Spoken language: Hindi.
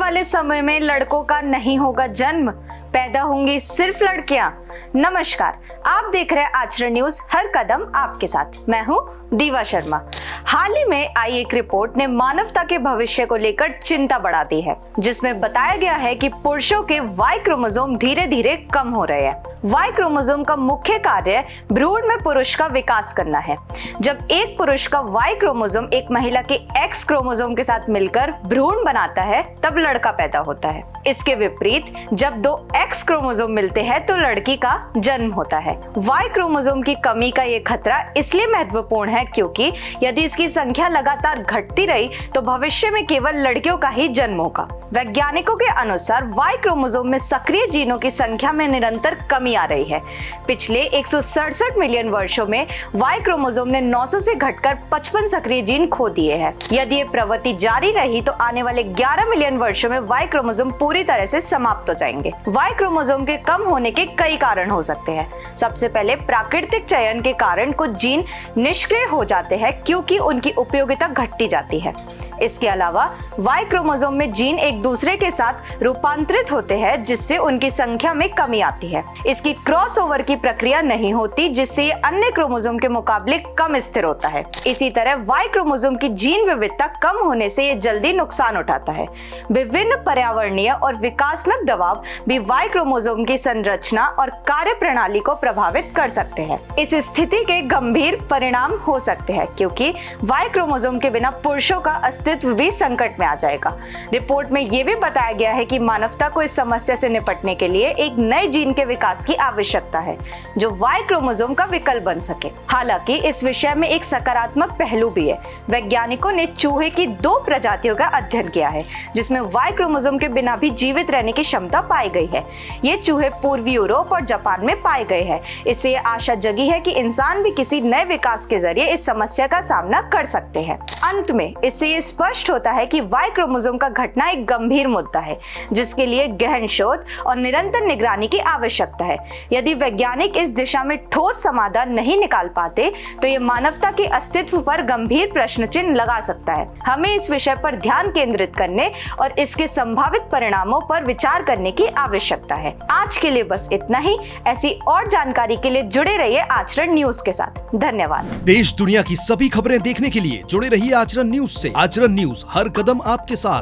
वाले समय में लड़कों का नहीं होगा जन्म, पैदा होंगी सिर्फ लड़कियां। नमस्कार, आप देख रहे हैं आचरण न्यूज, हर कदम आपके साथ। मैं हूं दीवा शर्मा। हाल ही में आई एक रिपोर्ट ने मानवता के भविष्य को लेकर चिंता बढ़ा दी है, जिसमें बताया गया है कि पुरुषों के वाई क्रोमोसोम धीरे धीरे कम हो रहे हैं। वाई क्रोमोसोम का मुख्य कार्य भ्रूण में पुरुष का विकास करना है। जब एक पुरुष का वाई क्रोमोसोम एक महिला के एक्स क्रोमोसोम के साथ मिलकर भ्रूण बनाता है, तब लड़का पैदा होता है। इसके विपरीत जब दो एक्स क्रोमोसोम मिलते हैं तो लड़की का जन्म होता है। वाई क्रोमोसोम की कमी का ये खतरा इसलिए महत्वपूर्ण है क्योंकि यदि इसकी संख्या लगातार घटती रही तो भविष्य में केवल लड़कियों का ही जन्म होगा। वैज्ञानिकों के अनुसार वाई क्रोमोसोम में सक्रिय जीनों की संख्या में निरंतर कमी आ रही है। पिछले 167 मिलियन वर्षों में वाई क्रोमोसोम ने 900 से घटकर 55 सक्रिय जीन खो दिए हैं। यदि ये प्रवृत्ति जारी रही तो आने वाले 11 मिलियन वर्षों में वाई क्रोमोसोम पूरी तरह से समाप्त हो जाएंगे। वाई क्रोमोसोम के कम होने के कई कारण हो सकते हैं। सबसे पहले प्राकृतिक चयन के कारण कुछ जीन निष्क्रिय हो जाते हैं क्योंकि उनकी उपयोगिता घटती जाती है। इसके अलावा वाई क्रोमोसोम में जीन एक दूसरे के साथ रूपांतरित होते हैं, जिससे उनकी संख्या में कमी आती है। इसकी क्रॉसओवर की प्रक्रिया नहीं होती, जिससे ये अन्य क्रोमोसोम के मुकाबले कम स्थिर होता है। इसी तरह वाई क्रोमोसोम की जीन विविधता कम होने से ये जल्दी नुकसान उठाता है। विभिन्न पर्यावरणीय और विकासात्मक दबाव भी वाई क्रोमोसोम की संरचना और कार्य प्रणाली को प्रभावित कर सकते हैं। इस स्थिति के गंभीर परिणाम हो सकते हैं क्योंकि वाई क्रोमोसोम के बिना पुरुषों का अस्तित्व भी संकट में आ जाएगा। रिपोर्ट में यह भी बताया गया है कि मानवता को इस समस्या से निपटने के लिए एक नए जीन के विकास की आवश्यकता है जो वाई क्रोमोसोम का विकल्प बन सके। हालांकि इस विषय में एक सकारात्मक पहलू भी है। वैज्ञानिकों ने चूहे की 2 प्रजातियों का अध्ययन किया है जिसमें वाई क्रोमोसोम के बिना भी जीवित रहने की क्षमता पाई गई है। ये चूहे पूर्वी यूरोप और जापान में पाए गए हैं। इससे ये आशा जगी है कि इंसान भी किसी नए विकास के जरिए इस समस्या का सामना कर सकते हैं। अंत में इससे ये स्पष्ट होता है कि वाई क्रोमोसोम का घटना एक गंभीर मुद्दा है जिसके लिए गहन शोध और निरंतर निगरानी की आवश्यकता है। यदि वैज्ञानिक इस दिशा में ठोस समाधान नहीं निकाल पाते तो ये मानवता के अस्तित्व पर गंभीर प्रश्न चिन्ह लगा सकता है। हमें इस विषय पर ध्यान केंद्रित करने और इसके संभावित परिणामों पर विचार करने की आवश्यकता है। आज के लिए बस इतना ही। ऐसी और जानकारी के लिए जुड़े रहिए आचरण न्यूज के साथ। धन्यवाद। देश दुनिया की सभी खबरें देखने के लिए जुड़े रहिए आचरण न्यूज से। आचरण न्यूज, हर कदम आपके साथ।